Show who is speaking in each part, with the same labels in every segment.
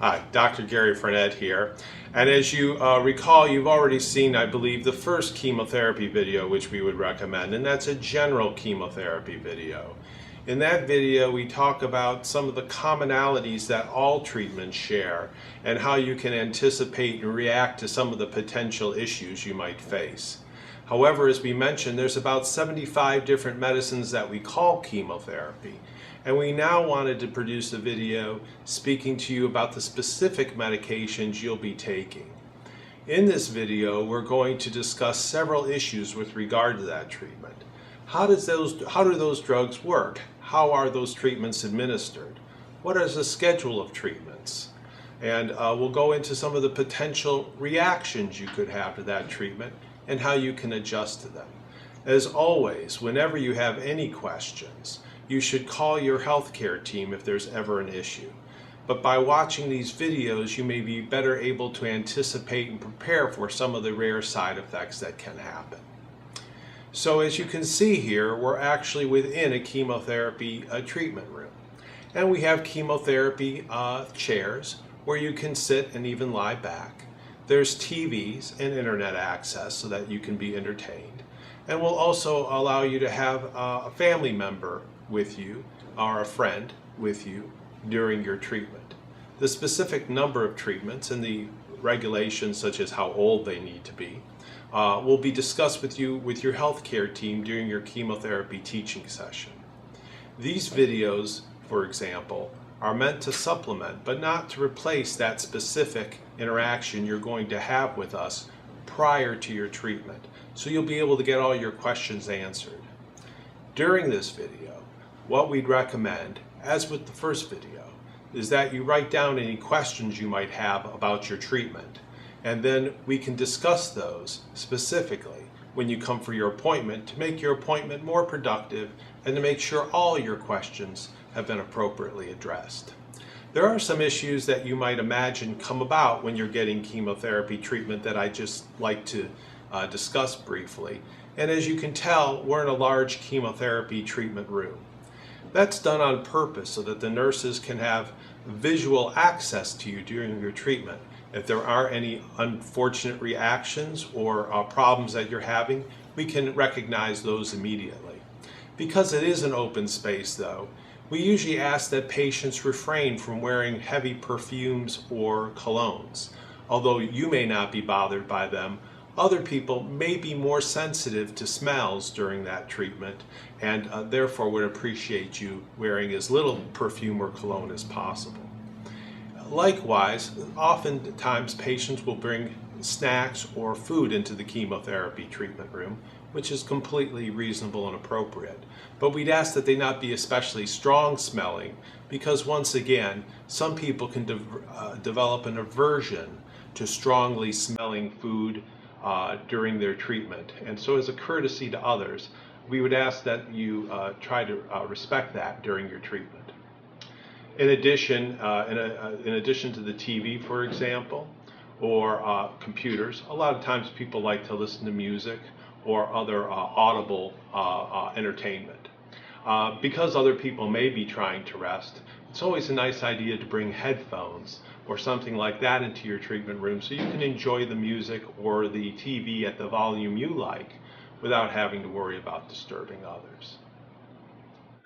Speaker 1: Hi, Dr. Gary Frenette here. And as you recall, you've already seen, I believe, the first chemotherapy video which we would recommend, and that's a general chemotherapy video. In that video, we talk about some of the commonalities that all treatments share and how you can anticipate and react to some of the potential issues you might face. However, as we mentioned, there's about 75 different medicines that we call chemotherapy. And we now wanted to produce a video speaking to you about the specific medications you'll be taking. In this video, we're going to discuss several issues with regard to that treatment. How do those drugs work? How are those treatments administered? What is the schedule of treatments? And we'll go into some of the potential reactions you could have to that treatment and how you can adjust to them. As always, whenever you have any questions, you should call your healthcare team if there's ever an issue. But by watching these videos, you may be better able to anticipate and prepare for some of the rare side effects that can happen. So as you can see here, we're actually within a chemotherapy treatment room. And we have chemotherapy chairs where you can sit and even lie back. There's TVs and internet access so that you can be entertained. And we'll also allow you to have a family member with you or a friend with you during your treatment. The specific number of treatments and the regulations, such as how old they need to be, will be discussed with you with your healthcare team during your chemotherapy teaching session. These videos, for example, are meant to supplement but not to replace that specific interaction you're going to have with us prior to your treatment, so you'll be able to get all your questions answered. During this video, what we'd recommend, as with the first video, is that you write down any questions you might have about your treatment, and then we can discuss those specifically when you come for your appointment to make your appointment more productive and to make sure all your questions have been appropriately addressed. There are some issues that you might imagine come about when you're getting chemotherapy treatment that I'd just like to discuss briefly. And as you can tell, we're in a large chemotherapy treatment room. That's done on purpose so that the nurses can have visual access to you during your treatment. If there are any unfortunate reactions or problems that you're having, we can recognize those immediately. Because it is an open space though, we usually ask that patients refrain from wearing heavy perfumes or colognes. Although you may not be bothered by them, other people may be more sensitive to smells during that treatment and therefore would appreciate you wearing as little perfume or cologne as possible. Likewise, oftentimes patients will bring snacks or food into the chemotherapy treatment room, which is completely reasonable and appropriate. But we'd ask that they not be especially strong smelling because, once again, some people can develop an aversion to strongly smelling food during their treatment. And so as a courtesy to others, we would ask that you try to respect that during your treatment. In addition to the TV, for example, or computers, a lot of times people like to listen to music or other audible entertainment. Because other people may be trying to rest, it's always a nice idea to bring headphones or something like that into your treatment room so you can enjoy the music or the TV at the volume you like without having to worry about disturbing others.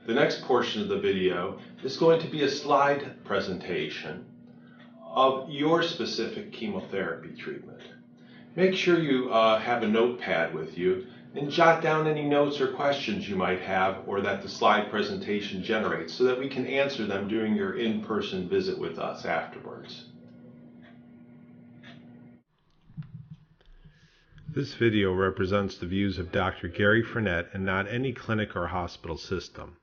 Speaker 1: The next portion of the video is going to be a slide presentation of your specific chemotherapy treatment. Make sure you have a notepad with you and jot down any notes or questions you might have or that the slide presentation generates so that we can answer them during your in-person visit with us afterwards. This video represents the views of Dr. Gary Frenette and not any clinic or hospital system.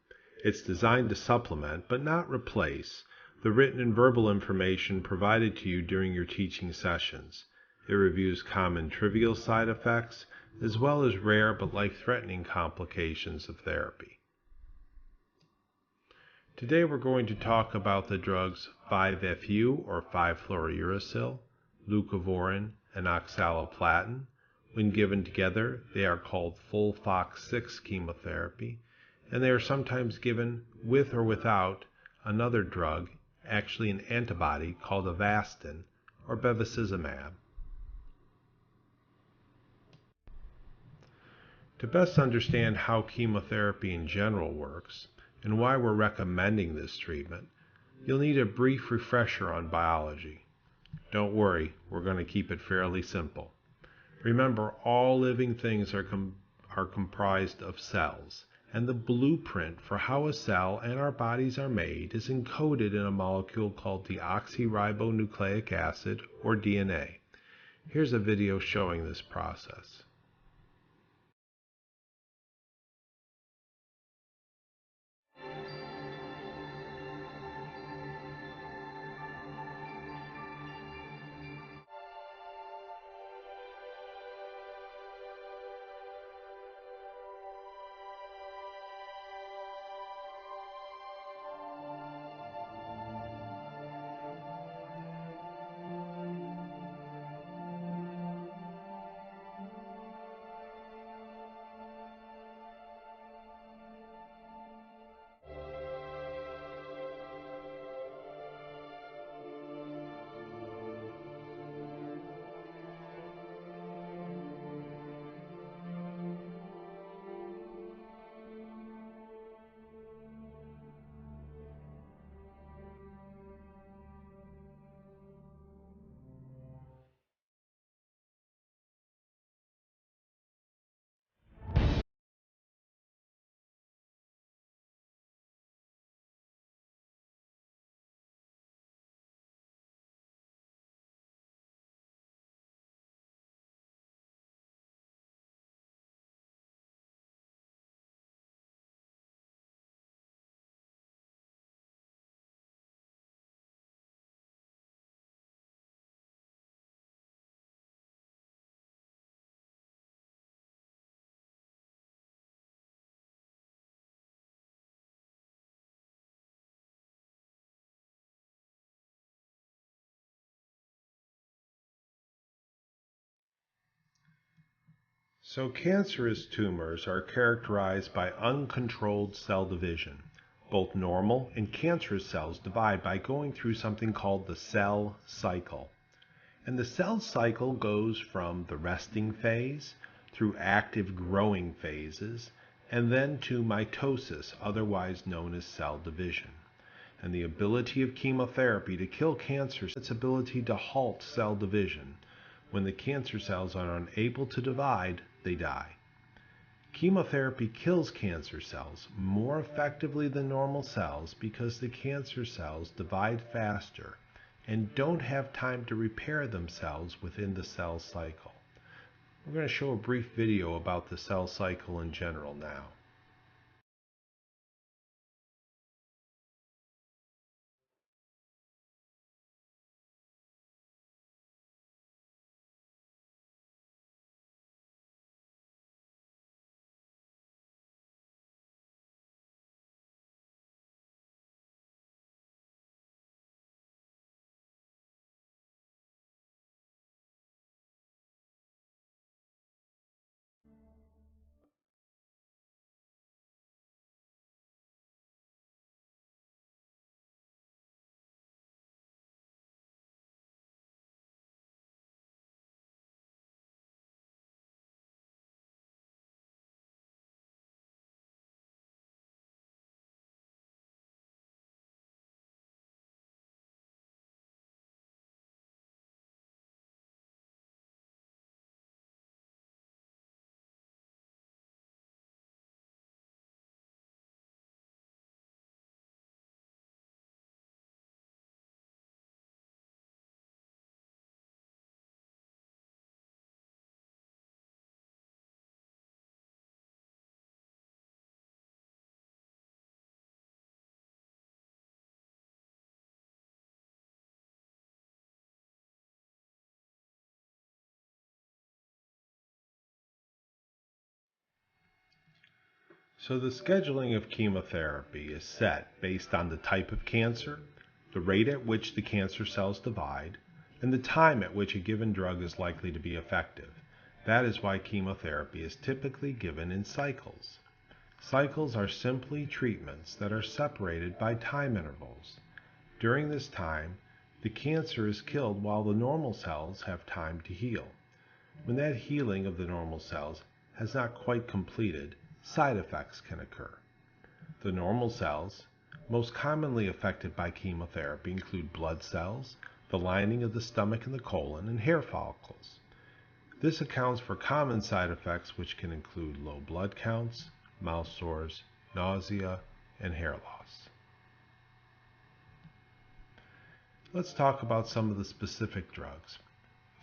Speaker 1: It's designed to supplement, but not replace, the written and verbal information provided to you during your teaching sessions. It reviews common trivial side effects, as well as rare but life-threatening complications of therapy. Today we're going to talk about the drugs 5-FU or 5-fluorouracil, leucovorin, and oxaliplatin. When given together, they are called Folfox-6 chemotherapy, and they are sometimes given with or without another drug actually an antibody called Avastin or bevacizumab. To best understand how chemotherapy in general works and why we're recommending this treatment, you'll need a brief refresher on biology. Don't worry, we're going to keep it fairly simple. Remember, all living things are comprised of cells, and the blueprint for how a cell and our bodies are made is encoded in a molecule called deoxyribonucleic acid, or DNA. Here's a video showing this process. So cancerous tumors are characterized by uncontrolled cell division. Both normal and cancerous cells divide by going through something called the cell cycle. And the cell cycle goes from the resting phase through active growing phases and then to mitosis, otherwise known as cell division. And the ability of chemotherapy to kill cancer is its ability to halt cell division. When the cancer cells are unable to divide, they die. Chemotherapy kills cancer cells more effectively than normal cells because the cancer cells divide faster and don't have time to repair themselves within the cell cycle. We're going to show a brief video about the cell cycle in general now. So the scheduling of chemotherapy is set based on the type of cancer, the rate at which the cancer cells divide, and the time at which a given drug is likely to be effective. That is why chemotherapy is typically given in cycles. Cycles are simply treatments that are separated by time intervals. During this time, the cancer is killed while the normal cells have time to heal. When that healing of the normal cells has not quite completed, side effects can occur. The normal cells, most commonly affected by chemotherapy, include blood cells, the lining of the stomach and the colon, and hair follicles. This accounts for common side effects which can include low blood counts, mouth sores, nausea, and hair loss. Let's talk about some of the specific drugs.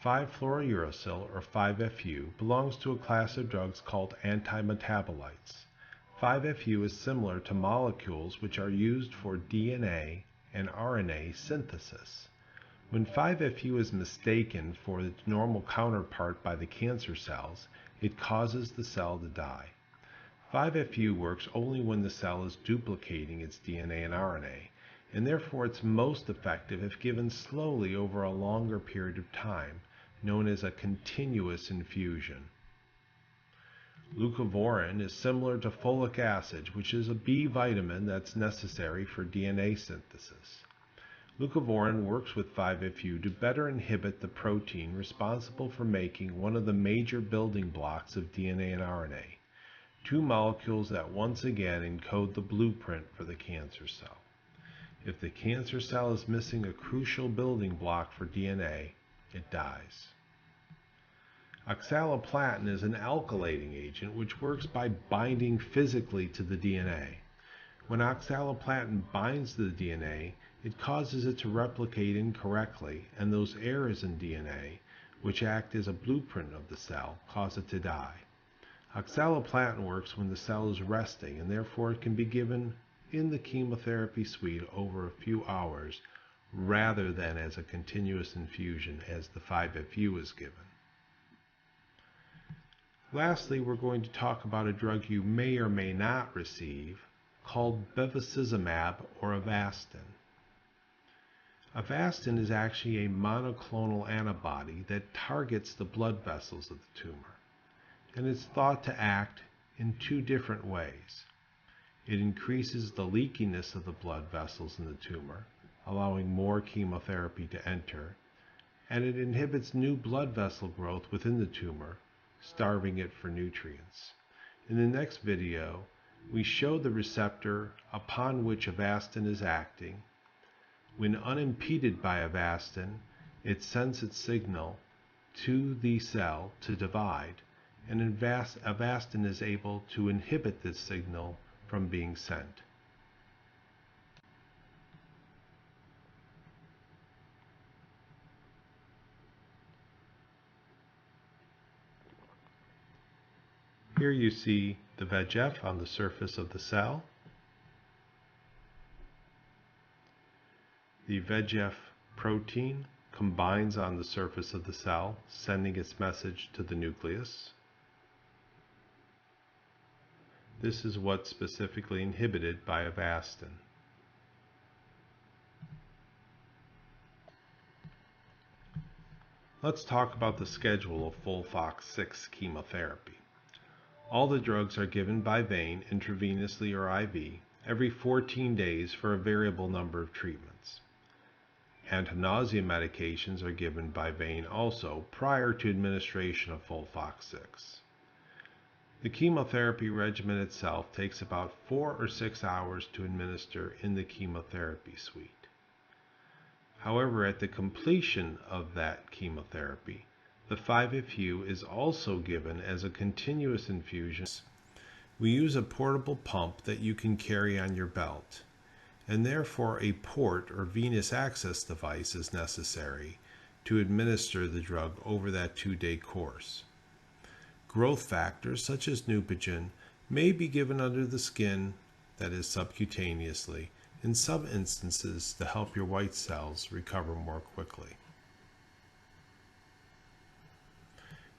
Speaker 1: 5-fluorouracil, or 5-FU, belongs to a class of drugs called antimetabolites. 5-FU is similar to molecules which are used for DNA and RNA synthesis. When 5-FU is mistaken for its normal counterpart by the cancer cells, it causes the cell to die. 5-FU works only when the cell is duplicating its DNA and RNA, and therefore it's most effective if given slowly over a longer period of time, known as a continuous infusion. Leucovorin is similar to folic acid, which is a B vitamin that's necessary for DNA synthesis. Leucovorin works with 5-FU to better inhibit the protein responsible for making one of the major building blocks of DNA and RNA, two molecules that once again encode the blueprint for the cancer cell. If the cancer cell is missing a crucial building block for DNA, it dies. Oxaliplatin is an alkylating agent which works by binding physically to the DNA. When oxaliplatin binds to the DNA, it causes it to replicate incorrectly, and those errors in DNA, which act as a blueprint of the cell, cause it to die. Oxaliplatin works when the cell is resting, and therefore it can be given in the chemotherapy suite over a few hours, rather than as a continuous infusion as the 5-FU is given. Lastly, we're going to talk about a drug you may or may not receive called bevacizumab or Avastin. Avastin is actually a monoclonal antibody that targets the blood vessels of the tumor, and it's thought to act in two different ways. It increases the leakiness of the blood vessels in the tumor, allowing more chemotherapy to enter, and it inhibits new blood vessel growth within the tumor, starving it for nutrients. In the next video, we show the receptor upon which Avastin is acting. When unimpeded by Avastin, it sends its signal to the cell to divide, and Avastin is able to inhibit this signal from being sent. Here you see the VEGF on the surface of the cell. The VEGF protein combines on the surface of the cell, sending its message to the nucleus. This is what's specifically inhibited by Avastin. Let's talk about the schedule of Folfox-6 chemotherapy. All the drugs are given by vein, intravenously or IV, every 14 days for a variable number of treatments. Anti-nausea medications are given by vein also prior to administration of Folfox-6. The chemotherapy regimen itself takes about 4 or 6 hours to administer in the chemotherapy suite. However, at the completion of that chemotherapy, the 5-FU is also given as a continuous infusion. We use a portable pump that you can carry on your belt, and therefore a port or venous access device is necessary to administer the drug over that 2-day course. Growth factors such as Neupogen may be given under the skin, that is subcutaneously, in some instances to help your white cells recover more quickly.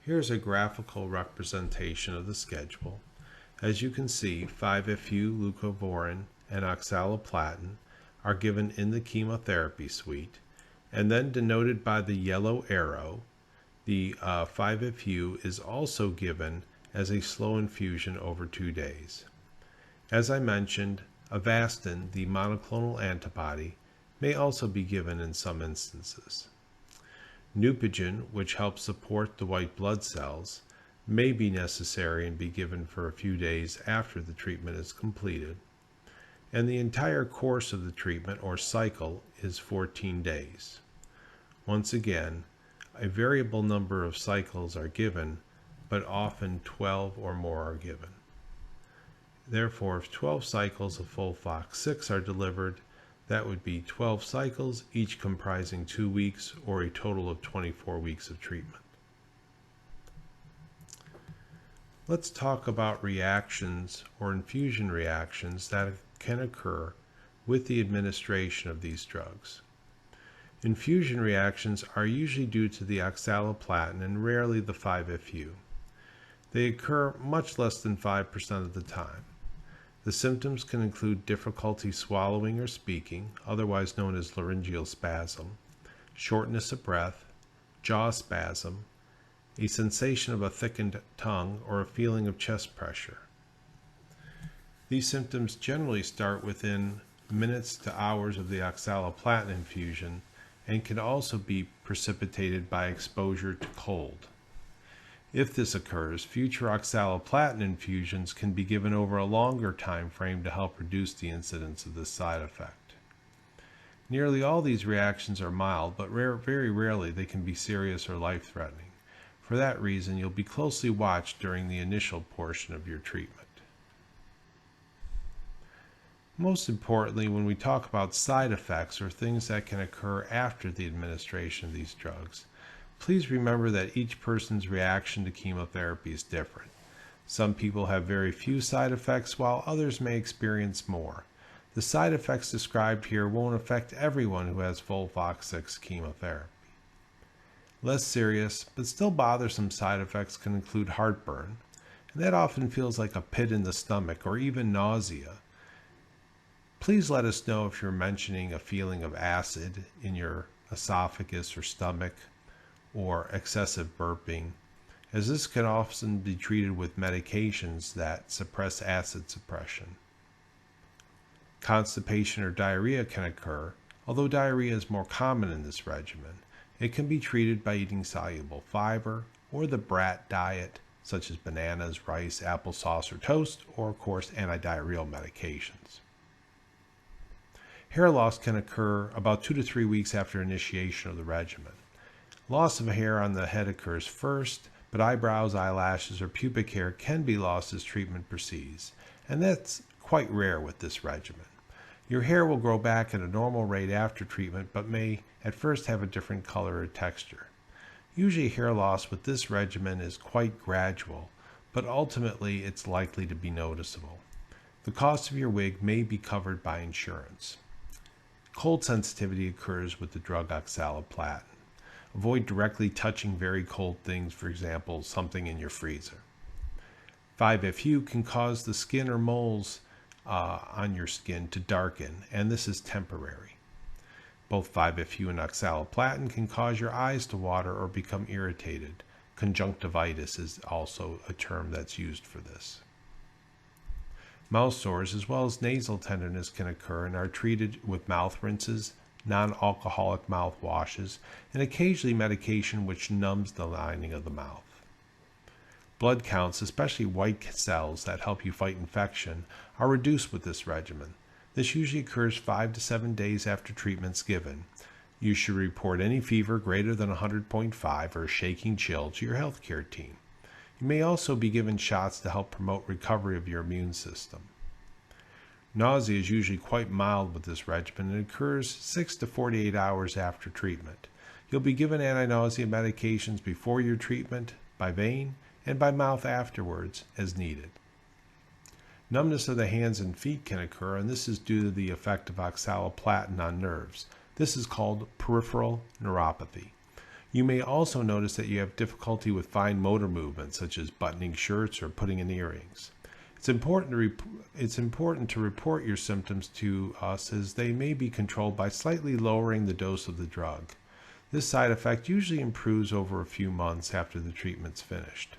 Speaker 1: Here's a graphical representation of the schedule. As you can see, 5-FU, leucovorin, and oxaliplatin are given in the chemotherapy suite, and then denoted by the yellow arrow, the 5-FU is also given as a slow infusion over 2 days. As I mentioned, Avastin, the monoclonal antibody, may also be given in some instances. Neupogen, which helps support the white blood cells, may be necessary and be given for a few days after the treatment is completed. And the entire course of the treatment or cycle is 14 days. Once again, a variable number of cycles are given, but often 12 or more are given. Therefore, if 12 cycles of Folfox-6 are delivered, that would be 12 cycles, each comprising 2 weeks, or a total of 24 weeks of treatment. Let's talk about reactions or infusion reactions that can occur with the administration of these drugs. Infusion reactions are usually due to the oxaliplatin and rarely the 5-FU. They occur much less than 5% of the time. The symptoms can include difficulty swallowing or speaking, otherwise known as laryngeal spasm, shortness of breath, jaw spasm, a sensation of a thickened tongue, or a feeling of chest pressure. These symptoms generally start within minutes to hours of the oxaliplatin infusion and can also be precipitated by exposure to cold. If this occurs, future oxaliplatin infusions can be given over a longer time frame to help reduce the incidence of this side effect. Nearly all these reactions are mild, but very rarely they can be serious or life-threatening. For that reason, you'll be closely watched during the initial portion of your treatment. Most importantly, when we talk about side effects or things that can occur after the administration of these drugs, please remember that each person's reaction to chemotherapy is different. Some people have very few side effects, while others may experience more. The side effects described here won't affect everyone who has Folfox-6 chemotherapy. Less serious, but still bothersome side effects can include heartburn, and that often feels like a pit in the stomach or even nausea. Please let us know if you're mentioning a feeling of acid in your esophagus or stomach, or excessive burping, as this can often be treated with medications that suppress acid suppression. Constipation or diarrhea can occur, although diarrhea is more common in this regimen. It can be treated by eating soluble fiber or the BRAT diet, such as bananas, rice, applesauce, or toast, or of course antidiarrheal medications. Hair loss can occur about 2 to 3 weeks after initiation of the regimen. Loss of hair on the head occurs first, but eyebrows, eyelashes, or pubic hair can be lost as treatment proceeds, and that's quite rare with this regimen. Your hair will grow back at a normal rate after treatment, but may at first have a different color or texture. Usually hair loss with this regimen is quite gradual, but ultimately it's likely to be noticeable. The cost of your wig may be covered by insurance. Cold sensitivity occurs with the drug oxaliplatin. Avoid directly touching very cold things, for example, something in your freezer. 5-FU can cause the skin or moles on your skin to darken, and this is temporary. Both 5-FU and oxaliplatin can cause your eyes to water or become irritated. Conjunctivitis is also a term that's used for this. Mouth sores as well as nasal tenderness can occur and are treated with mouth rinses, non-alcoholic mouthwashes, and occasionally medication which numbs the lining of the mouth. Blood counts, especially white cells that help you fight infection, are reduced with this regimen. This usually occurs 5 to 7 days after treatment's given. You should report any fever greater than 100.5 or shaking chill to your healthcare team. You may also be given shots to help promote recovery of your immune system. Nausea is usually quite mild with this regimen and occurs 6 to 48 hours after treatment. You'll be given anti-nausea medications before your treatment, by vein, and by mouth afterwards as needed. Numbness of the hands and feet can occur, and this is due to the effect of oxaliplatin on nerves. This is called peripheral neuropathy. You may also notice that you have difficulty with fine motor movements, such as buttoning shirts or putting in earrings. It's important to report your symptoms to us, as they may be controlled by slightly lowering the dose of the drug. This side effect usually improves over a few months after the treatment's finished.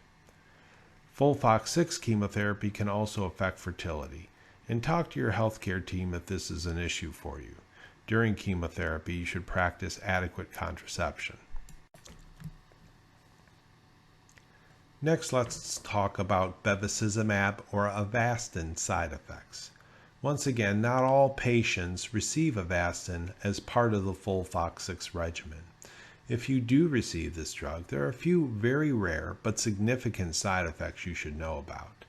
Speaker 1: Folfox-6 chemotherapy can also affect fertility, and talk to your healthcare team if this is an issue for you. during chemotherapy, you should practice adequate contraception. Next, let's talk about bevacizumab or Avastin side effects. Once again, not all patients receive Avastin as part of the Folfox-6 regimen. If you do receive this drug, there are a few very rare but significant side effects you should know about.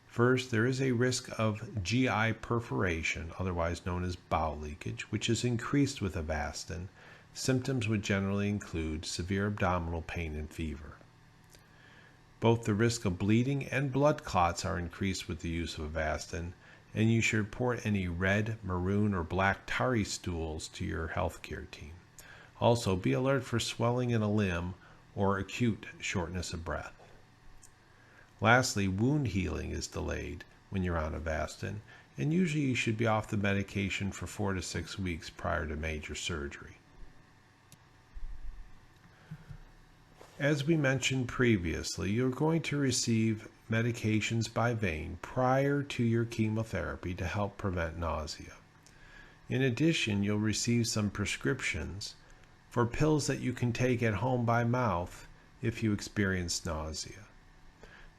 Speaker 1: First, there is a risk of GI perforation, otherwise known as bowel leakage, which is increased with Avastin. Symptoms would generally include severe abdominal pain and fever. Both the risk of bleeding and blood clots are increased with the use of Avastin, and you should report any red, maroon, or black tarry stools to your healthcare team. Also, be alert for swelling in a limb or acute shortness of breath. Lastly, wound healing is delayed when you're on Avastin, and usually you should be off the medication for 4 to 6 weeks prior to major surgery. As we mentioned previously, you're going to receive medications by vein prior to your chemotherapy to help prevent nausea. In addition, you'll receive some prescriptions for pills that you can take at home by mouth if you experience nausea.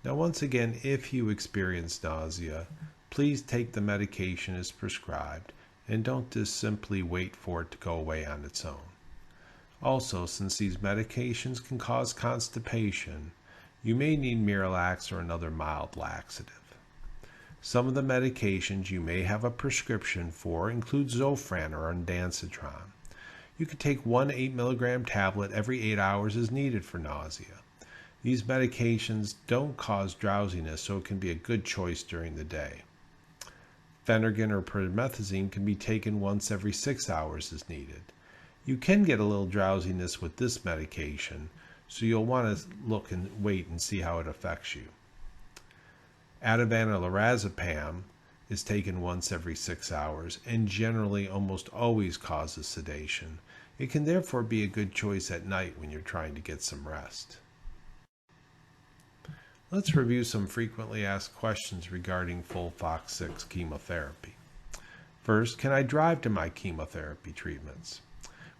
Speaker 1: Now, once again, if you experience nausea, please take the medication as prescribed and don't just simply wait for it to go away on its own. Also, since these medications can cause constipation, you may need Miralax or another mild laxative. Some of the medications you may have a prescription for include Zofran or ondansetron. You could take one 8 milligram tablet every 8 hours as needed for nausea. These medications don't cause drowsiness, so it can be a good choice during the day. Phenergan or promethazine can be taken once every 6 hours as needed. You can get a little drowsiness with this medication, so you'll want to look and wait and see how it affects you. Ativan or lorazepam is taken once every 6 hours and generally almost always causes sedation. It can therefore be a good choice at night when you're trying to get some rest. Let's review some frequently asked questions regarding Folfox-6 chemotherapy. First, can I drive to my chemotherapy treatments?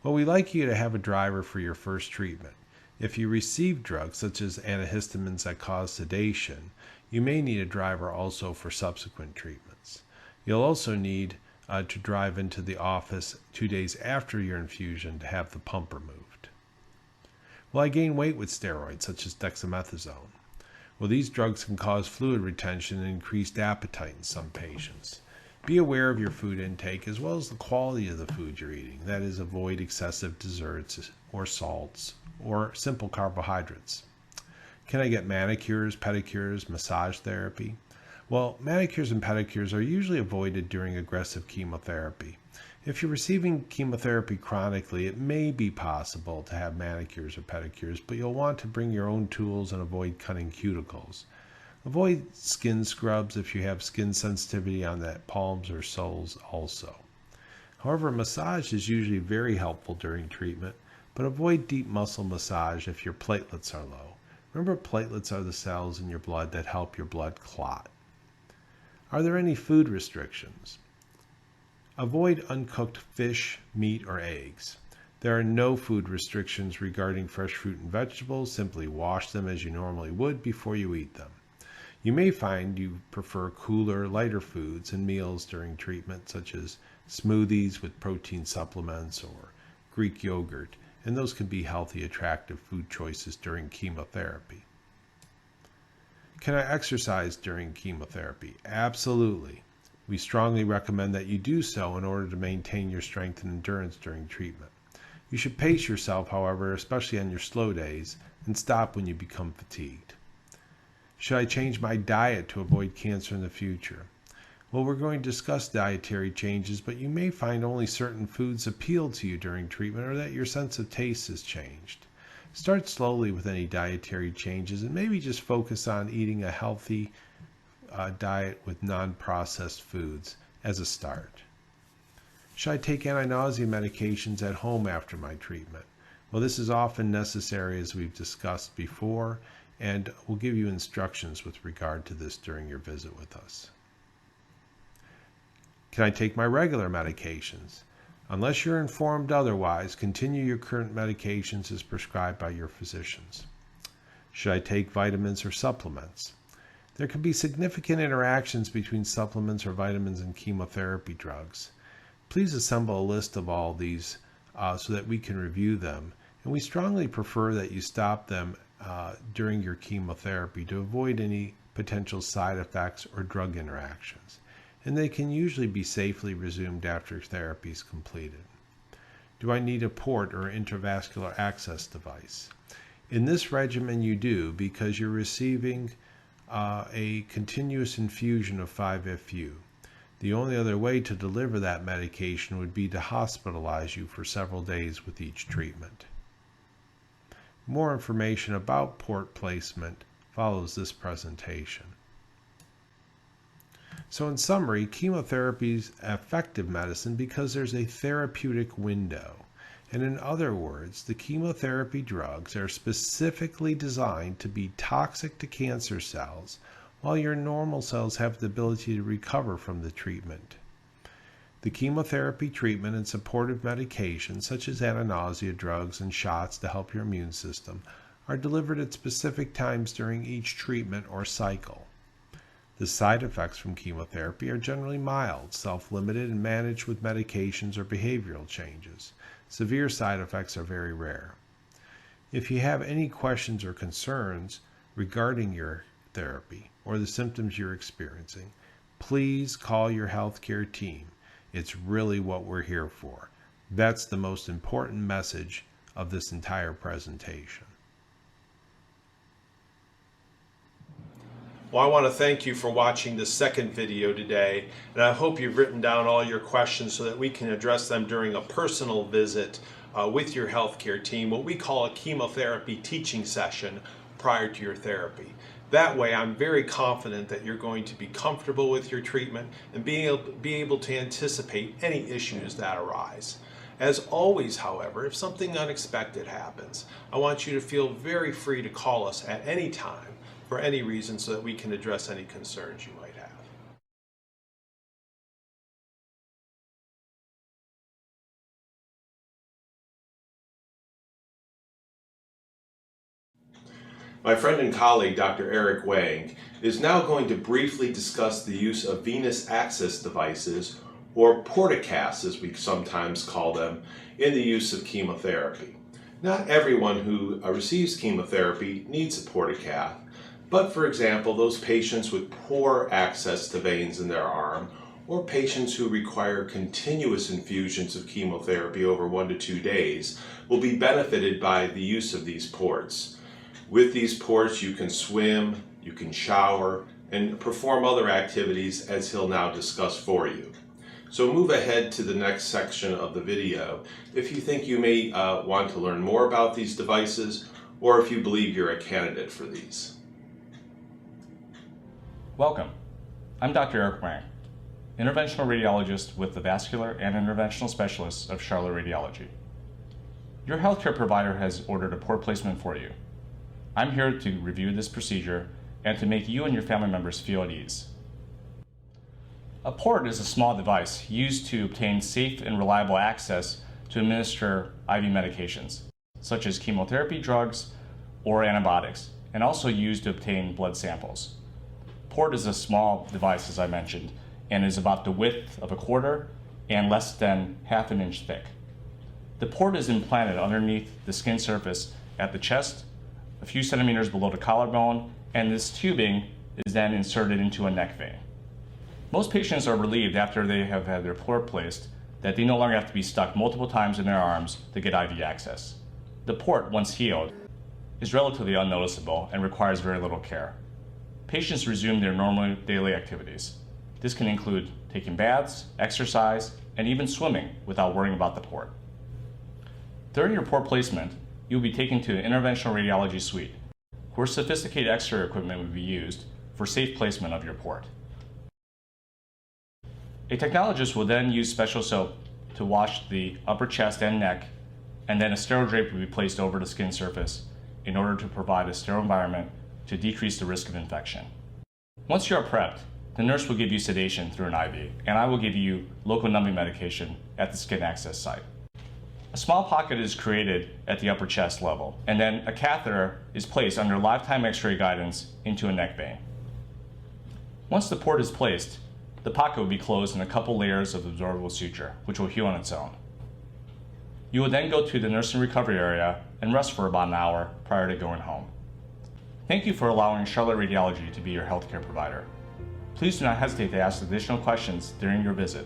Speaker 1: Well, we'd like you to have a driver for your first treatment. If you receive drugs such as antihistamines that cause sedation, you may need a driver also for subsequent treatments. You'll also need to drive into the office 2 days after your infusion to have the pump removed. Will I gain weight with steroids such as dexamethasone? Well, these drugs can cause fluid retention and increased appetite in some patients. Be aware of your food intake as well as the quality of the food you're eating. That is, avoid excessive desserts or salts or simple carbohydrates. Can I get manicures, pedicures, massage therapy? Well, manicures and pedicures are usually avoided during aggressive chemotherapy. If you're receiving chemotherapy chronically, it may be possible to have manicures or pedicures, but you'll want to bring your own tools and avoid cutting cuticles. Avoid skin scrubs if you have skin sensitivity on the palms or soles also. However, massage is usually very helpful during treatment, but avoid deep muscle massage if your platelets are low. Remember, platelets are the cells in your blood that help your blood clot. Are there any food restrictions? Avoid uncooked fish, meat, or eggs. There are no food restrictions regarding fresh fruit and vegetables. Simply wash them as you normally would before you eat them. You may find you prefer cooler, lighter foods and meals during treatment, such as smoothies with protein supplements or Greek yogurt, and those can be healthy, attractive food choices during chemotherapy. Can I exercise during chemotherapy? Absolutely. We strongly recommend that you do so in order to maintain your strength and endurance during treatment. You should pace yourself, however, especially on your slow days, and stop when you become fatigued. Should I change my diet to avoid cancer in the future? Well, we're going to discuss dietary changes, but you may find only certain foods appeal to you during treatment or that your sense of taste has changed. Start slowly with any dietary changes and maybe just focus on eating a healthy diet with non-processed foods as a start. Should I take anti-nausea medications at home after my treatment? Well, this is often necessary, as we've discussed before, and we'll give you instructions with regard to this during your visit with us. Can I take my regular medications? Unless you're informed otherwise, continue your current medications as prescribed by your physicians. Should I take vitamins or supplements? There can be significant interactions between supplements or vitamins and chemotherapy drugs. Please assemble a list of all these so that we can review them, and we strongly prefer that you stop them during your chemotherapy to avoid any potential side effects or drug interactions, and they can usually be safely resumed after therapy is completed. Do I need a port or intravascular access device? In this regimen you do, because you're receiving a continuous infusion of 5-FU. The only other way to deliver that medication would be to hospitalize you for several days with each treatment. More information about port placement follows this presentation. So in summary, chemotherapy is effective medicine because there's a therapeutic window. And in other words, the chemotherapy drugs are specifically designed to be toxic to cancer cells, while your normal cells have the ability to recover from the treatment. The chemotherapy treatment and supportive medications, such as anti-nausea drugs and shots to help your immune system, are delivered at specific times during each treatment or cycle. The side effects from chemotherapy are generally mild, self-limited, and managed with medications or behavioral changes. Severe side effects are very rare. If you have any questions or concerns regarding your therapy or the symptoms you're experiencing, please call your healthcare team. It's really what we're here for. That's the most important message of this entire presentation. Well, I want to thank you for watching the second video today, and I hope you've written down all your questions so that we can address them during a personal visit with your healthcare team, what we call a chemotherapy teaching session prior to your therapy. That way, I'm very confident that you're going to be comfortable with your treatment and be able to anticipate any issues that arise. As always, however, if something unexpected happens, I want you to feel very free to call us at any time for any reason so that we can address any concerns you might have. My friend and colleague, Dr. Eric Wang, is now going to briefly discuss the use of venous access devices, or portacasts as we sometimes call them, in the use of chemotherapy. Not everyone who receives chemotherapy needs a portacast, but for example, those patients with poor access to veins in their arm, or patients who require continuous infusions of chemotherapy over 1 to 2 days, will be benefited by the use of these ports. With these ports, you can swim, you can shower, and perform other activities as he'll now discuss for you. So move ahead to the next section of the video if you think you may want to learn more about these devices, or if you believe you're a candidate for these.
Speaker 2: Welcome. I'm Dr. Eric Wang, interventional radiologist with the vascular and interventional specialists of Charlotte Radiology. Your healthcare provider has ordered a port placement for you. I'm here to review this procedure and to make you and your family members feel at ease. A port is a small device used to obtain safe and reliable access to administer IV medications, such as chemotherapy drugs or antibiotics, and also used to obtain blood samples. Port is a small device, as I mentioned, and is about the width of a quarter and less than ½ an inch thick. The port is implanted underneath the skin surface at the chest, a few centimeters below the collarbone, and this tubing is then inserted into a neck vein. Most patients are relieved after they have had their port placed that they no longer have to be stuck multiple times in their arms to get IV access. The port, once healed, is relatively unnoticeable and requires very little care. Patients resume their normal daily activities. This can include taking baths, exercise, and even swimming without worrying about the port. During your port placement, you'll be taken to an interventional radiology suite, where sophisticated X-ray equipment will be used for safe placement of your port. A technologist will then use special soap to wash the upper chest and neck, and then a sterile drape will be placed over the skin surface in order to provide a sterile environment to decrease the risk of infection. Once you are prepped, The nurse will give you sedation through an IV, and I will give you local numbing medication at the skin access site. A small pocket is created at the upper chest level, and then a catheter is placed under lifetime X-ray guidance into a neck vein. Once the port is placed, the pocket will be closed in a couple layers of absorbable suture, which will heal on its own. You will then go to the nursing recovery area and rest for about an hour prior to going home. Thank you for allowing Charlotte Radiology to be your healthcare provider. Please do not hesitate to ask additional questions during your visit.